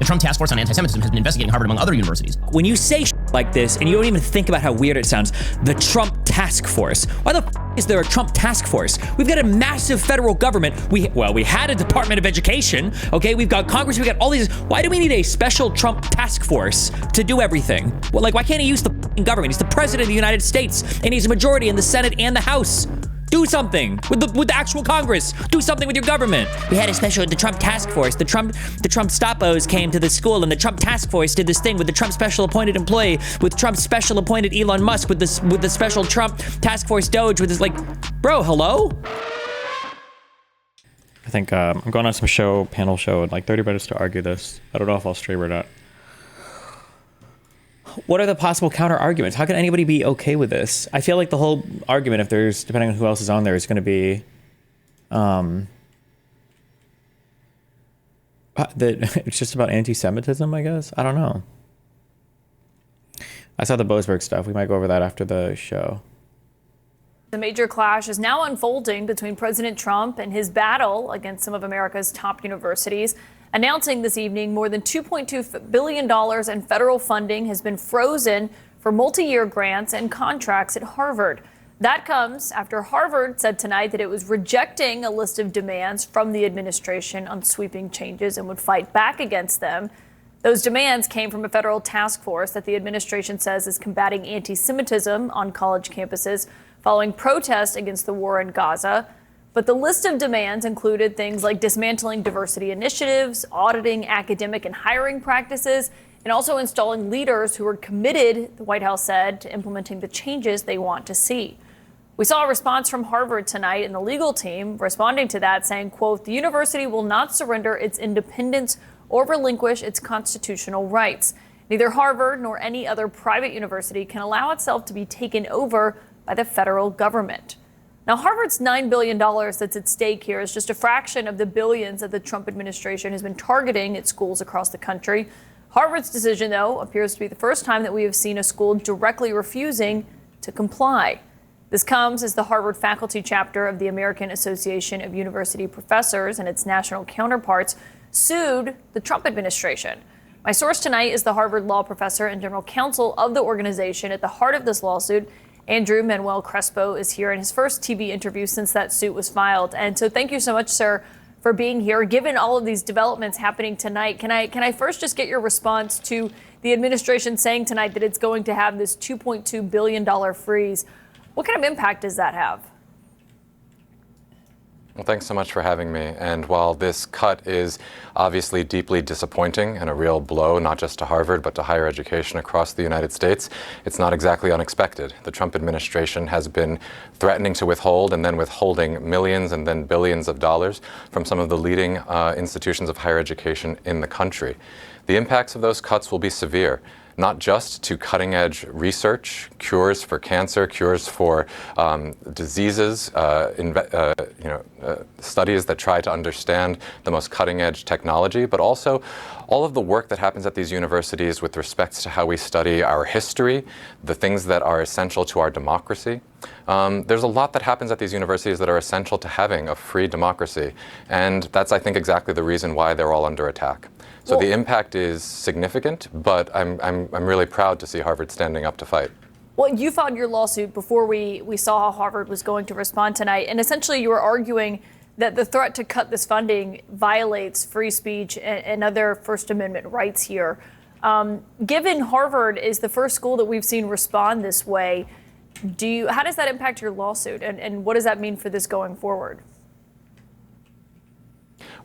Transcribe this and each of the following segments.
The Trump Task Force on Anti-Semitism has been investigating Harvard among other universities. When you say like this, and you don't even think about how weird it sounds, the Trump Task Force. Why the is there a Trump Task Force? We've got a massive federal government. We had a Department of Education. Okay, we've got Congress. We got all these. Why do we need a special Trump Task Force to do everything? Well, like, why can't he use the government? He's the president of the United States, and he's a majority in the Senate and the House. Do something with the actual Congress. Do something with your government. We had the Trump Task Force. The Trump Stoppos came to the school, and the Trump Task Force did this thing with the Trump special appointed employee, with Trump's special appointed Elon Musk, with the special Trump Task Force Doge, with this, like, bro, hello? I think I'm going on some panel show in like 30 minutes to argue this. I don't know if I'll stream or not. What are the possible counter arguments? How can anybody be okay with this? I feel like the whole argument, if there's, depending on who else is on there, is going to be that it's just about anti-Semitism, I guess. I don't know. I saw the Boasberg stuff. We might go over that after the show. The major clash is now unfolding between President Trump and his battle against some of America's top universities, announcing this evening more than $2.2 billion in federal funding has been frozen for multi-year grants and contracts at Harvard. That comes after Harvard said tonight that it was rejecting a list of demands from the administration on sweeping changes and would fight back against them. Those demands came from a federal task force that the administration says is combating anti-Semitism on college campuses following protests against the war in Gaza. But the list of demands included things like dismantling diversity initiatives, auditing academic and hiring practices, and also installing leaders who are committed, the White House said, to implementing the changes they want to see. We saw a response from Harvard tonight, and the legal team responding to that saying, quote, "The university will not surrender its independence or relinquish its constitutional rights. Neither Harvard nor any other private university can allow itself to be taken over by the federal government." Now, Harvard's $9 billion that's at stake here is just a fraction of the billions that the Trump administration has been targeting at schools across the country. Harvard's decision, though, appears to be the first time that we have seen a school directly refusing to comply. This comes as the Harvard faculty chapter of the American Association of University Professors and its national counterparts sued the Trump administration. My source tonight is the Harvard law professor and general counsel of the organization. At the heart of this lawsuit, Andrew Manuel Crespo, is here in his first TV interview since that suit was filed. And so thank you so much, sir, for being here. Given all of these developments happening tonight, can I first just get your response to the administration saying tonight that it's going to have this $2.2 billion freeze? What kind of impact does that have? Well, thanks so much for having me. And while this cut is obviously deeply disappointing and a real blow, not just to Harvard, but to higher education across the United States, it's not exactly unexpected. The Trump administration has been threatening to withhold and then withholding millions and then billions of dollars from some of the leading institutions of higher education in the country. The impacts of those cuts will be severe. Not just to cutting-edge research, cures for cancer, cures for diseases, studies that try to understand the most cutting-edge technology, but also all of the work that happens at these universities with respect to how we study our history, the things that are essential to our democracy. There's a lot that happens at these universities that are essential to having a free democracy, and that's, I think, exactly the reason why they're all under attack. So the impact is significant, but I'm really proud to see Harvard standing up to fight. Well, you filed your lawsuit before we saw how Harvard was going to respond tonight, and essentially you were arguing that the threat to cut this funding violates free speech and other First Amendment rights here. Given Harvard is the first school that we've seen respond this way, how does that impact your lawsuit, and what does that mean for this going forward?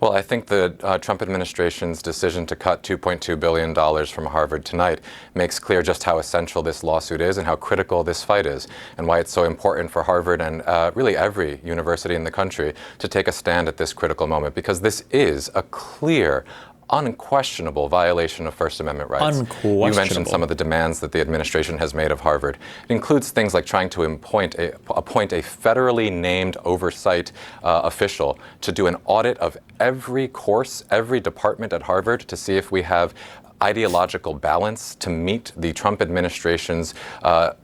Well, I think the Trump administration's decision to cut $2.2 billion from Harvard tonight makes clear just how essential this lawsuit is and how critical this fight is, and why it's so important for Harvard and really every university in the country to take a stand at this critical moment, because this is a clear, unquestionable violation of First Amendment rights. You mentioned some of the demands that the administration has made of Harvard. It includes things like trying to appoint a federally named oversight official to do an audit of every course, every department at Harvard to see if we have ideological balance to meet the Trump administration's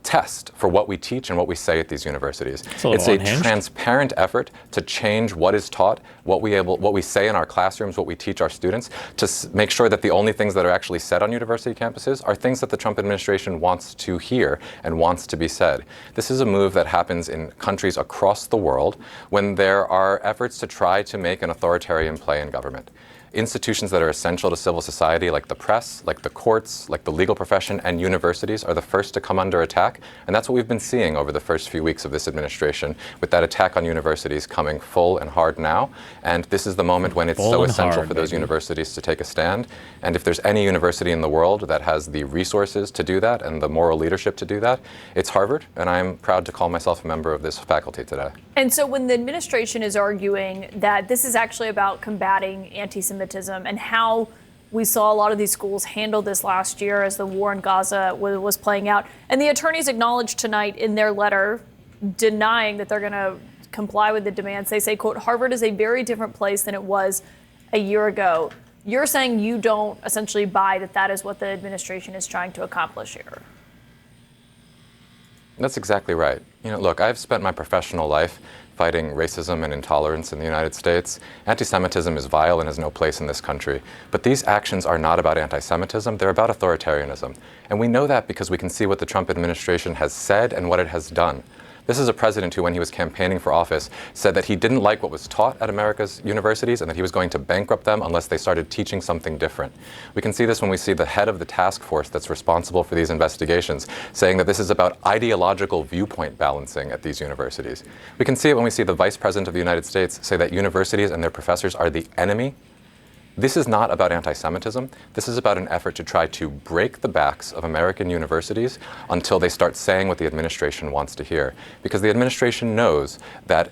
test for what we teach and what we say at these universities. It's a transparent effort to change what is taught, what we say in our classrooms, what we teach our students, to make sure that the only things that are actually said on university campuses are things that the Trump administration wants to hear and wants to be said. This is a move that happens in countries across the world when there are efforts to try to make an authoritarian play in government. Institutions that are essential to civil society, like the press, like the courts, like the legal profession, and universities are the first to come under attack. And that's what we've been seeing over the first few weeks of this administration, with that attack on universities coming full and hard now. And this is the moment when it's so essential for those universities to take a stand. And if there's any university in the world that has the resources to do that and the moral leadership to do that, it's Harvard. And I'm proud to call myself a member of this faculty today. And so when the administration is arguing that this is actually about combating anti-Semitism and how we saw a lot of these schools handle this last year as the war in Gaza was playing out, and the attorneys acknowledged tonight in their letter denying that they're going to comply with the demands. They say, quote, Harvard is a very different place than it was a year ago. You're saying you don't essentially buy that that is what the administration is trying to accomplish here. That's exactly right. Look, I've spent my professional life fighting racism and intolerance in the United States. Anti-Semitism is vile and has no place in this country. But these actions are not about anti-Semitism, they're about authoritarianism. And we know that because we can see what the Trump administration has said and what it has done. This is a president who, when he was campaigning for office, said that he didn't like what was taught at America's universities and that he was going to bankrupt them unless they started teaching something different. We can see this when we see the head of the task force that's responsible for these investigations saying that this is about ideological viewpoint balancing at these universities. We can see it when we see the Vice President of the United States say that universities and their professors are the enemy. This is not about anti-Semitism. This is about an effort to try to break the backs of American universities until they start saying what the administration wants to hear. Because the administration knows that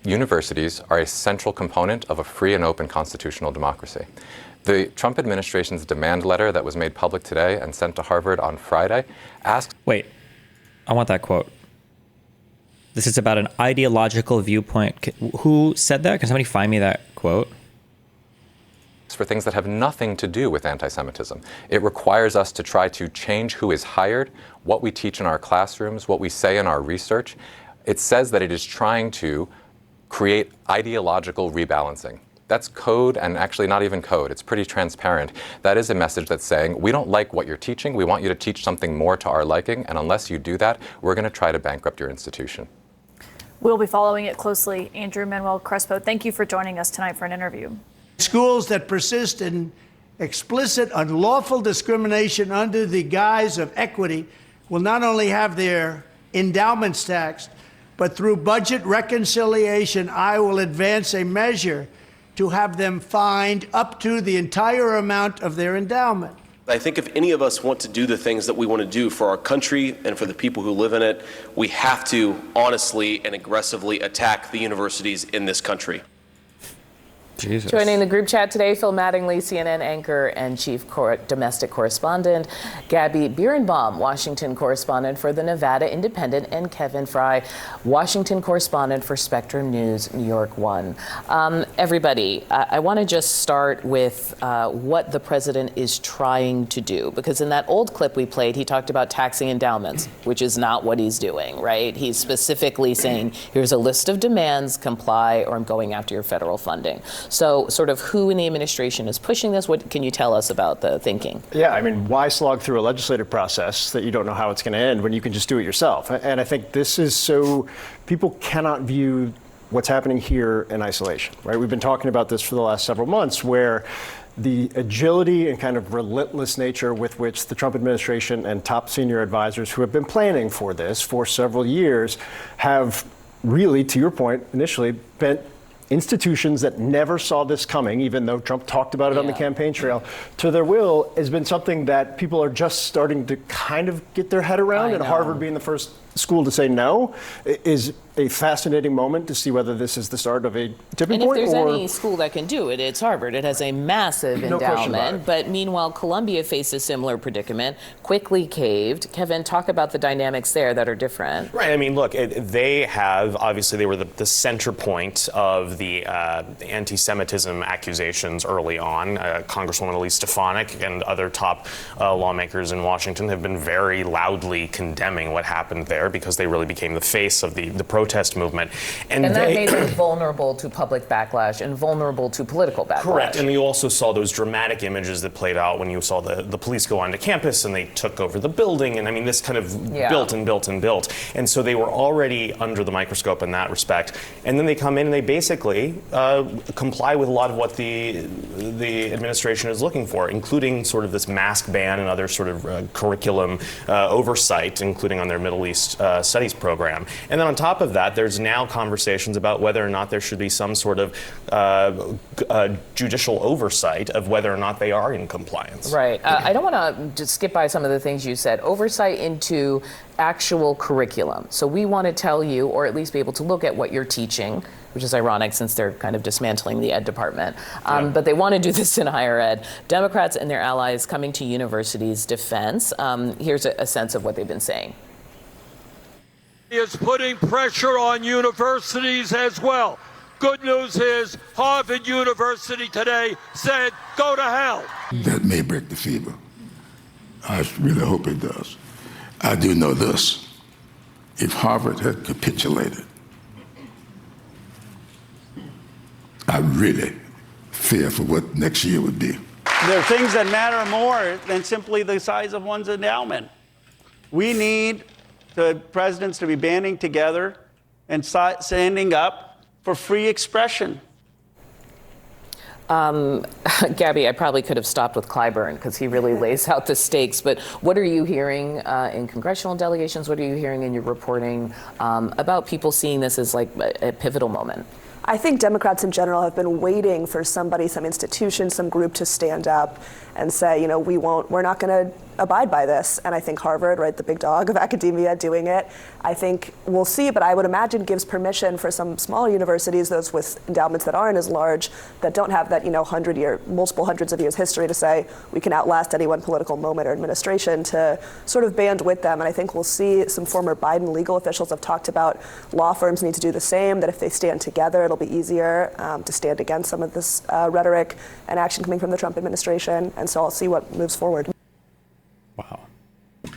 universities are a central component of a free and open constitutional democracy. The Trump administration's demand letter that was made public today and sent to Harvard on Friday asked... Wait, I want that quote. This is about an ideological viewpoint. Who said that? Can somebody find me that quote? For things that have nothing to do with anti-Semitism. It requires us to try to change who is hired, what we teach in our classrooms, what we say in our research. It says that it is trying to create ideological rebalancing. That's code, and actually not even code. It's pretty transparent. That is a message that's saying, we don't like what you're teaching. We want you to teach something more to our liking. And unless you do that, we're going to try to bankrupt your institution. We'll be following it closely. Andrew Manuel Crespo, thank you for joining us tonight for an interview. Schools that persist in explicit, unlawful discrimination under the guise of equity will not only have their endowments taxed, but through budget reconciliation, I will advance a measure to have them fined up to the entire amount of their endowment. I think if any of us want to do the things that we want to do for our country and for the people who live in it, we have to honestly and aggressively attack the universities in this country. Jesus. Joining the group chat today, Phil Mattingly, CNN anchor and chief domestic correspondent, Gabby Birnbaum, Washington correspondent for the Nevada Independent, and Kevin Fry, Washington correspondent for Spectrum News, New York One. Everybody, I want to just start with what the president is trying to do, because in that old clip we played, he talked about taxing endowments, which is not what he's doing, right? He's specifically saying, here's a list of demands, comply, or I'm going after your federal funding. So sort of who in the administration is pushing this? What can you tell us about the thinking? Yeah, I mean, why slog through a legislative process that you don't know how it's going to end when you can just do it yourself? And I think this is so people cannot view what's happening here in isolation, right? We've been talking about this for the last several months, where the agility and kind of relentless nature with which the Trump administration and top senior advisors who have been planning for this for several years have really, to your point, initially bent institutions that never saw this coming, even though Trump talked about it on the campaign trail, to their will, has been something that people are just starting to kind of get their head around, and Harvard being the first school to say no is a fascinating moment to see whether this is the start of a tipping point. And if there's any school that can do it, it's Harvard. It has a massive endowment. But meanwhile, Columbia faced a similar predicament, quickly caved. Kevin, talk about the dynamics there that are different. Right. I mean, look, they were the center point of the anti-Semitism accusations early on. Congresswoman Elise Stefanik and other top lawmakers in Washington have been very loudly condemning what happened there because they really became the face of the protest movement. And that made them vulnerable to public backlash and vulnerable to political backlash. Correct. And you also saw those dramatic images that played out when you saw the police go onto campus and they took over the building. And I mean, this kind of built and built and built. And so they were already under the microscope in that respect. And then they come in and they basically comply with a lot of what the administration is looking for, including sort of this mask ban and other sort of curriculum oversight, including on their Middle East studies program. And then on top of that, there's now conversations about whether or not there should be some sort of judicial oversight of whether or not they are in compliance. Right. I don't want to just skip by some of the things you said. Oversight into actual curriculum. So we want to tell you, or at least be able to look at what you're teaching, which is ironic since they're kind of dismantling the ed department. But they want to do this in higher ed. Democrats and their allies coming to universities' defense. Here's a sense of what they've been saying. Is putting pressure on universities as well. Good news is Harvard University today said, go to hell. That may break the fever. I really hope it does. I do know this. If Harvard had capitulated, I really fear for what next year would be. There are things that matter more than simply the size of one's endowment. We need the presidents to be banding together and standing up for free expression. Gabby, I probably could have stopped with Clyburn because he really lays out the stakes. But what are you hearing in congressional delegations? What are you hearing in your reporting about people seeing this as like a pivotal moment? I think Democrats in general have been waiting for somebody, some institution, some group to stand up and say, you know, we're not going to abide by this. And I think Harvard, right, the big dog of academia doing it, I think we'll see, but I would imagine gives permission for some smaller universities, those with endowments that aren't as large, that don't have that, multiple hundreds of years history to say we can outlast any one political moment or administration, to sort of band with them. And I think we'll see some former Biden legal officials have talked about law firms need to do the same, that if they stand together, it'll be easier to stand against some of this rhetoric and action coming from the Trump administration. And so I'll see what moves forward. Wow.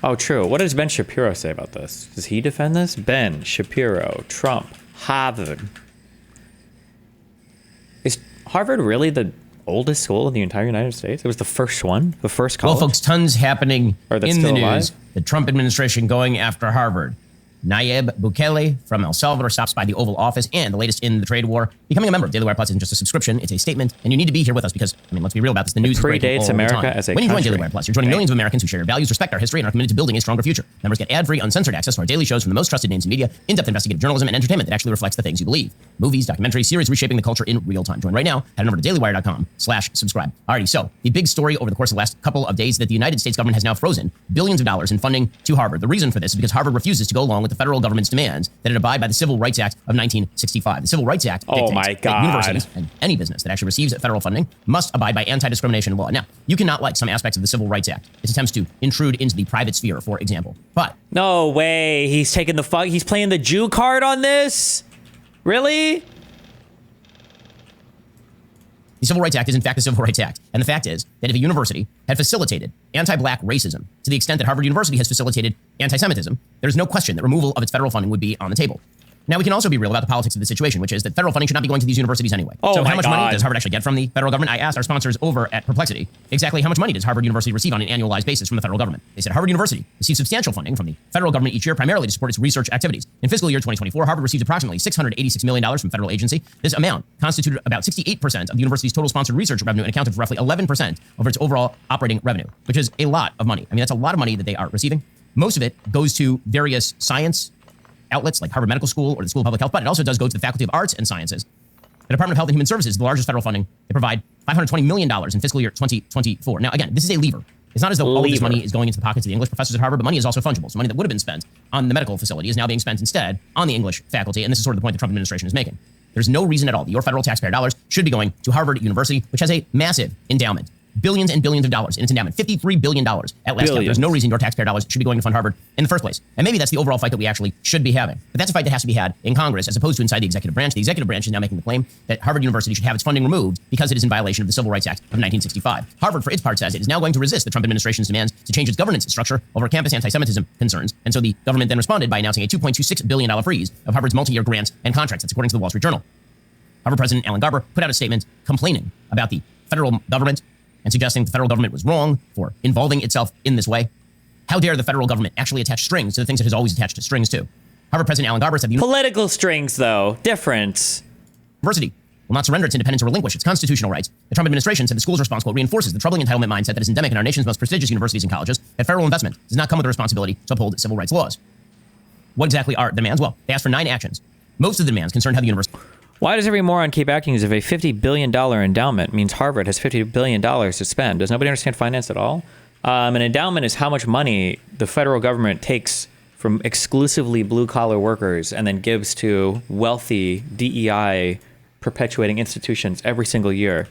Oh, true. What does Ben Shapiro say about this? Does he defend this? Ben Shapiro, Trump, Harvard. Is Harvard really the oldest school in the entire United States? It was the first one, the first college? Well, folks, tons happening in the news. Alive? The Trump administration going after Harvard. Nayib Bukele from El Salvador stops by the Oval Office, and the latest in the trade war. Becoming a member of Daily Wire Plus isn't just a subscription, it's a statement, and you need to be here with us because, let's be real about this, the news is breaking all the America time. as a When you join country. Daily Wire Plus, you're joining millions of Americans who share your values, respect our history, and are committed to building a stronger future. Members get ad-free, uncensored access to our daily shows from the most trusted names in media, in-depth investigative journalism, and entertainment that actually reflects the things you believe. Movies, documentaries, series reshaping the culture in real time. Join right now. Head on over to dailywire.com/subscribe. Alrighty, so the big story over the course of the last couple of days that the United States government has now frozen billions of dollars in funding to Harvard. The reason for this is because Harvard refuses to go along with the federal government's demands that it abide by the Civil Rights Act of 1965. The Civil Rights Act dictates that universities and any business that actually receives federal funding must abide by anti-discrimination law. Now, you cannot like some aspects of the Civil Rights Act. Its attempts to intrude into the private sphere, for example. But no way. He's taking he's playing the Jew card on this? Really? the Civil Rights Act is in fact the Civil Rights Act. And the fact is that if a university had facilitated anti-black racism to the extent that Harvard University has facilitated anti-Semitism, there's no question that removal of its federal funding would be on the table. Now, we can also be real about the politics of the situation, which is that federal funding should not be going to these universities anyway. So how much money does Harvard actually get from the federal government? I asked our sponsors over at Perplexity exactly how much money does Harvard University receive on an annualized basis from the federal government. They said Harvard University receives substantial funding from the federal government each year, primarily to support its research activities. In fiscal year 2024, Harvard received approximately $686 million from federal agency. This amount constituted about 68% of the university's total sponsored research revenue and accounted for roughly 11% of its overall operating revenue, which is a lot of money. I mean, that's a lot of money that they are receiving. Most of it goes to various science outlets like Harvard Medical School or the School of Public Health, but it also does go to the Faculty of Arts and Sciences. The Department of Health and Human Services is the largest federal funding. They provide $520 million in fiscal year 2024. Now, again, this is a lever. It's not as though all of this money is going into the pockets of the English professors at Harvard, but money is also fungible. So money that would have been spent on the medical facility is now being spent instead on the English faculty, and this is sort of the point the Trump administration is making. There's no reason at all that your federal taxpayer dollars should be going to Harvard University, which has a massive endowment. Billions and billions of dollars in its endowment. $53 billion at last count. There's no reason your taxpayer dollars should be going to fund Harvard in the first place. And maybe that's the overall fight that we actually should be having. But that's a fight that has to be had in Congress as opposed to inside the executive branch. The executive branch is now making the claim that Harvard University should have its funding removed because it is in violation of the Civil Rights Act of 1965. Harvard, for its part, says it is now going to resist the Trump administration's demands to change its governance structure over campus anti-Semitism concerns. And so the government then responded by announcing a $2.26 billion freeze of Harvard's multi-year grants and contracts. That's according to the Wall Street Journal. Harvard President Alan Garber put out a statement complaining about the federal government and suggesting the federal government was wrong for involving itself in this way. How dare the federal government actually attach strings to the things it has always attached strings to? Harvard President Alan Garber said the political strings, though, different. University will not surrender its independence or relinquish its constitutional rights. The Trump administration said the school's response, quote, reinforces the troubling entitlement mindset that is endemic in our nation's most prestigious universities and colleges, that federal investment does not come with the responsibility to uphold civil rights laws. What exactly are the demands? Well, they asked for 9 actions. Most of the demands concern how the university... Why does every moron keep acting as if a $50 billion endowment means Harvard has $50 billion to spend? Does nobody understand finance at all? An endowment is how much money the federal government takes from exclusively blue-collar workers and then gives to wealthy DEI perpetuating institutions every single year.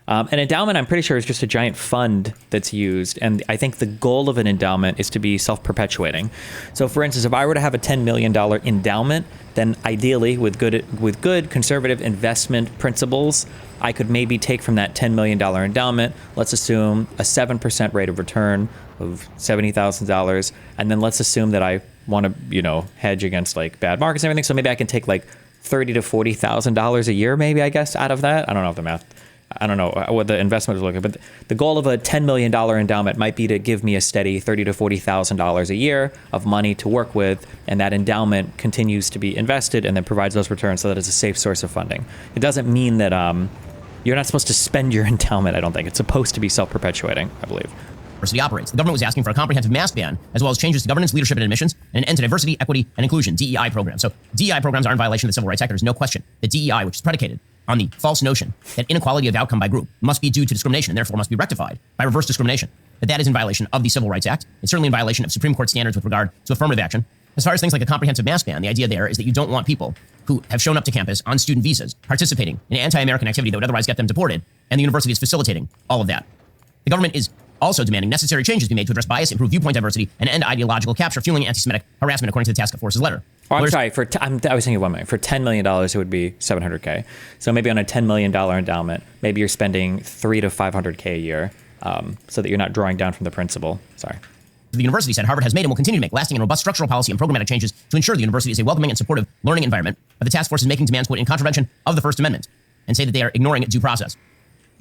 An endowment, I'm pretty sure, is just a giant fund that's used. And I think the goal of an endowment is to be self-perpetuating. So, for instance, if I were to have a $10 million endowment, then ideally, with good conservative investment principles, I could maybe take from that $10 million endowment, let's assume a 7% rate of return of $70,000. And then let's assume that I want to, hedge against like bad markets and everything. So maybe I can take like $30,000 to $40,000 a year, maybe, I guess, out of that. I don't know if the math... I don't know what the investment is looking, but the goal of a $10 million endowment might be to give me a steady $30,000 to $40,000 a year of money to work with, and that endowment continues to be invested and then provides those returns so that it's a safe source of funding. It doesn't mean that you're not supposed to spend your endowment, I don't think. It's supposed to be self-perpetuating, I believe. University operates. The government was asking for a comprehensive mask ban, as well as changes to governance, leadership, and admissions, and an end to diversity, equity, and inclusion, DEI programs. So DEI programs are in violation of the Civil Rights Act. There's no question that DEI, which is predicated on the false notion that inequality of outcome by group must be due to discrimination and therefore must be rectified by reverse discrimination, that is in violation of the Civil Rights Act. It's certainly in violation of Supreme Court standards with regard to affirmative action. As far as things like a comprehensive mask ban, the idea there is that you don't want people who have shown up to campus on student visas participating in anti-American activity that would otherwise get them deported, and the university is facilitating all of that. The government is also demanding necessary changes be made to address bias, improve viewpoint diversity, and end ideological capture, fueling anti-Semitic harassment, according to the task force's letter. Oh, I'm sorry. I was thinking $1 million. For $10 million, it would be $700K. So maybe on a $10 million endowment, maybe you're spending $300K to $500K a year, so that you're not drawing down from the principal. Sorry. The university said Harvard has made and will continue to make lasting and robust structural policy and programmatic changes to ensure the university is a welcoming and supportive learning environment. But the task force is making demands, quote, in contravention of the First Amendment, and say that they are ignoring due process.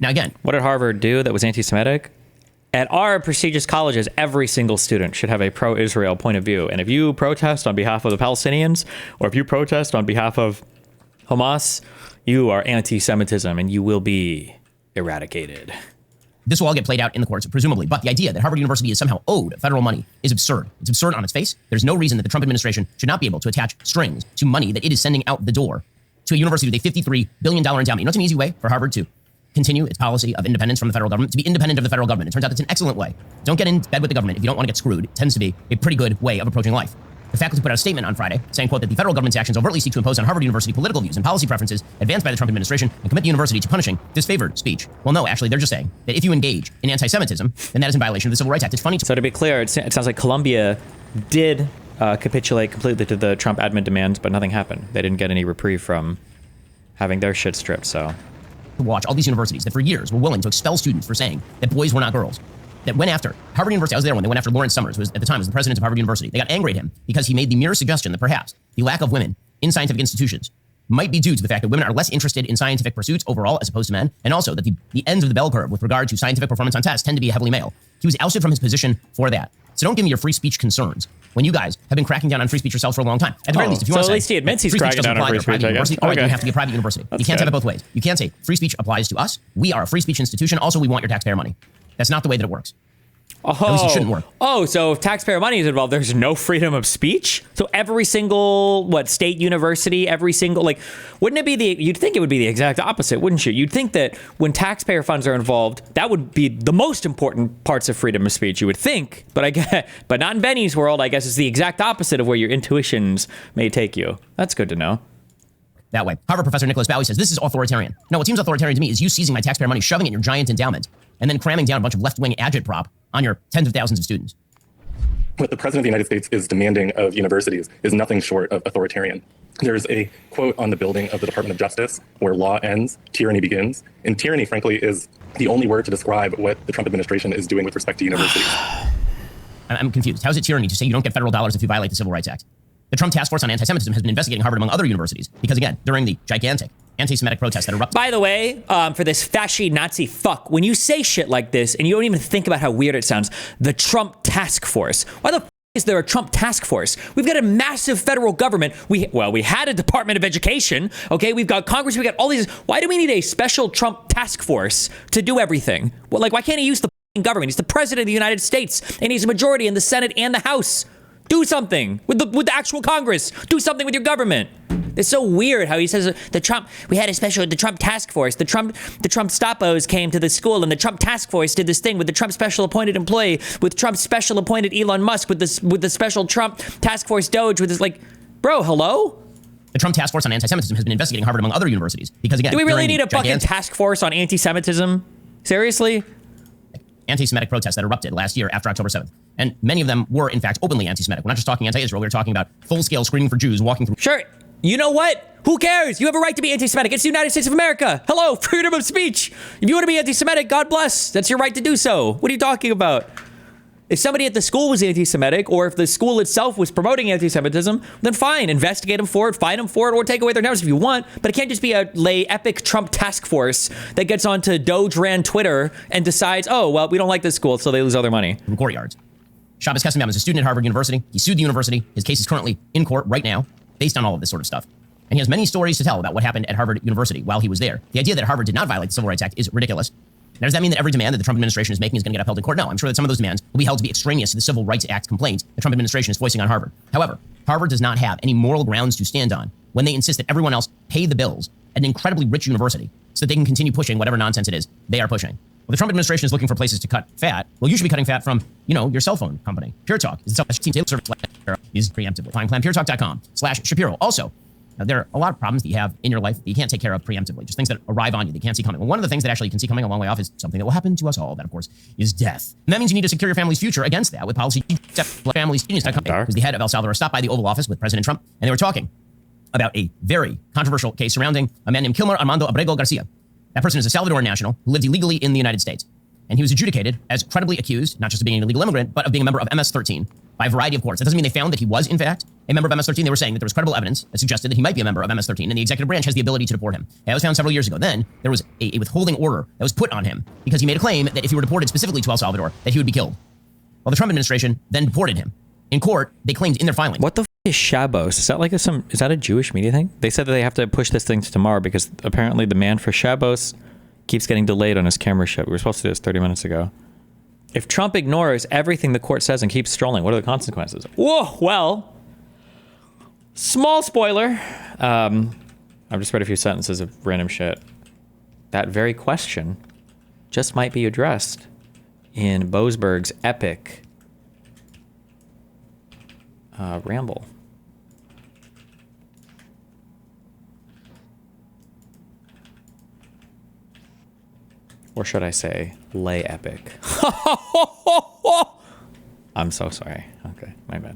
Now, again, what did Harvard do that was anti-Semitic? At our prestigious colleges, every single student should have a pro-Israel point of view. And if you protest on behalf of the Palestinians, or if you protest on behalf of Hamas, you are anti-Semitism and you will be eradicated. This will all get played out in the courts, presumably. But the idea that Harvard University is somehow owed federal money is absurd. It's absurd on its face. There's no reason that the Trump administration should not be able to attach strings to money that it is sending out the door to a university with a $53 billion endowment. You know, it's an easy way for Harvard to continue its policy of independence from the federal government, to be independent of the federal government. It turns out it's an excellent way. Don't get in bed with the government if you don't want to get screwed. It tends to be a pretty good way of approaching life. The faculty put out a statement on Friday saying, quote, that the federal government's actions overtly seek to impose on Harvard University political views and policy preferences advanced by the Trump administration and commit the university to punishing disfavored speech. Well, no, actually, they're just saying that if you engage in anti-Semitism, then that is in violation of the Civil Rights Act. It's funny. So to be clear, it sounds like Columbia did capitulate completely to the Trump admin demands, but nothing happened. They didn't get any reprieve from having their shit stripped, so... To watch all these universities that for years were willing to expel students for saying that boys were not girls, that went after Harvard University. I was there when they went after Lawrence Summers, who was, at the time was the president of Harvard University. They got angry at him because he made the mere suggestion that perhaps the lack of women in scientific institutions might be due to the fact that women are less interested in scientific pursuits overall as opposed to men, and also that the ends of the bell curve with regard to scientific performance on tests tend to be heavily male. He was ousted from his position for that. So don't give me your free speech concerns when you guys have been cracking down on free speech yourselves for a long time. At the very least, if you want to say, at least he admits he's cracking down on free speech, I guess. All right, you have to be a private university. You can't have it both ways. You can't say free speech applies to us. We are a free speech institution. Also, we want your taxpayer money. That's not the way that it works. At least it shouldn't work. Oh, so if taxpayer money is involved, there's no freedom of speech? So every single, state university, every single, wouldn't it be you'd think it would be the exact opposite, wouldn't you? You'd think that when taxpayer funds are involved, that would be the most important parts of freedom of speech, you would think. But but not in Benny's world. I guess it's the exact opposite of where your intuitions may take you. That's good to know. That way. Harvard professor Nicholas Bowie says, this is authoritarian. No, what seems authoritarian to me is you seizing my taxpayer money, shoving it in your giant endowment, and then cramming down a bunch of left-wing agitprop on your tens of thousands of students. What the president of the United States is demanding of universities is nothing short of authoritarian. There's a quote on the building of the Department of Justice where law ends, tyranny begins. And tyranny, frankly, is the only word to describe what the Trump administration is doing with respect to universities. I'm confused. How is it tyranny to say you don't get federal dollars if you violate the Civil Rights Act? The Trump Task Force on Anti-Semitism has been investigating Harvard among other universities because, again, during the gigantic anti-Semitic protests that erupted. By the way, for this fascist Nazi fuck, when you say shit like this and you don't even think about how weird it sounds, the Trump Task Force. Why the is there a Trump task force? We've got a massive federal government. We had a Department of Education. Okay, we've got Congress. We got all these. Why do we need a special Trump task force to do everything? Well, why can't he use the government? He's the president of the United States, and he's a majority in the Senate and the House. Do something with the actual Congress. Do something with your government. It's so weird how he says the Trump task force. The Trump Stoppos came to the school and the Trump task force did this thing with the Trump special appointed employee, with Trump's special appointed Elon Musk, with the special Trump task force Doge, with this bro, hello? The Trump Task Force on Anti-Semitism has been investigating Harvard among other universities because, again, do we really need a fucking task force on anti-Semitism? Seriously? Anti-Semitic protests that erupted last year after October 7th. And many of them were, in fact, openly anti-Semitic. We're not just talking anti-Israel. We're talking about full-scale screening for Jews walking through. Sure. You know what? Who cares? You have a right to be anti-Semitic. It's the United States of America. Hello, freedom of speech. If you want to be anti-Semitic, God bless. That's your right to do so. What are you talking about? If somebody at the school was anti-Semitic, or if the school itself was promoting anti-Semitism, then fine, investigate them for it, fine them for it, or take away their numbers if you want. But it can't just be a epic Trump task force that gets onto Doge ran Twitter and decides, oh, well, we don't like this school, so they lose all their money. From courtyards. Shabbos Kesselbaum is a student at Harvard University. He sued the university. His case is currently in court right now, based on all of this sort of stuff. And he has many stories to tell about what happened at Harvard University while he was there. The idea that Harvard did not violate the Civil Rights Act is ridiculous. Now, does that mean that every demand that the Trump administration is making is going to get upheld in court? No, I'm sure that some of those demands will be held to be extraneous to the Civil Rights Act complaint the Trump administration is voicing on Harvard. However, Harvard does not have any moral grounds to stand on when they insist that everyone else pay the bills at an incredibly rich university so that they can continue pushing whatever nonsense it is they are pushing. Well, the Trump administration is looking for places to cut fat. Well, you should be cutting fat from, your cell phone company. Pure Talk is preemptively. Find plan puretalk.com/Shapiro. Also, now, there are a lot of problems that you have in your life that you can't take care of preemptively, just things that arrive on you that you can't see coming. Well, one of the things that actually you can see coming a long way off is something that will happen to us all. That, of course, is death. And that means you need to secure your family's future against that with policy. FamilyGenius.com, who's the head of El Salvador, stopped by the Oval Office with President Trump, and they were talking about a very controversial case surrounding a man named Kilmer Armando Abrego Garcia. That person is a Salvadoran national who lived illegally in the United States. And he was adjudicated as credibly accused, not just of being an illegal immigrant, but of being a member of MS-13 by a variety of courts. That doesn't mean they found that he was, in fact, a member of MS-13. They were saying that there was credible evidence that suggested that he might be a member of MS-13, and the executive branch has the ability to deport him. That was found several years ago. Then there was a withholding order that was put on him because he made a claim that if he were deported specifically to El Salvador, that he would be killed. Well, the Trump administration then deported him. In court, they claimed in their filing. What the f is Shabos? Is that is that a Jewish media thing? They said that they have to push this thing to tomorrow because apparently the man for Shabos keeps getting delayed on his camera show. We were supposed to do this 30 minutes ago. If Trump ignores everything the court says and keeps strolling, what are the consequences? Whoa, well, small spoiler. I've just read a few sentences of random shit. That very question just might be addressed in Boasberg's epic ramble. Or should I say, lay epic. I'm so sorry. Okay, my bad.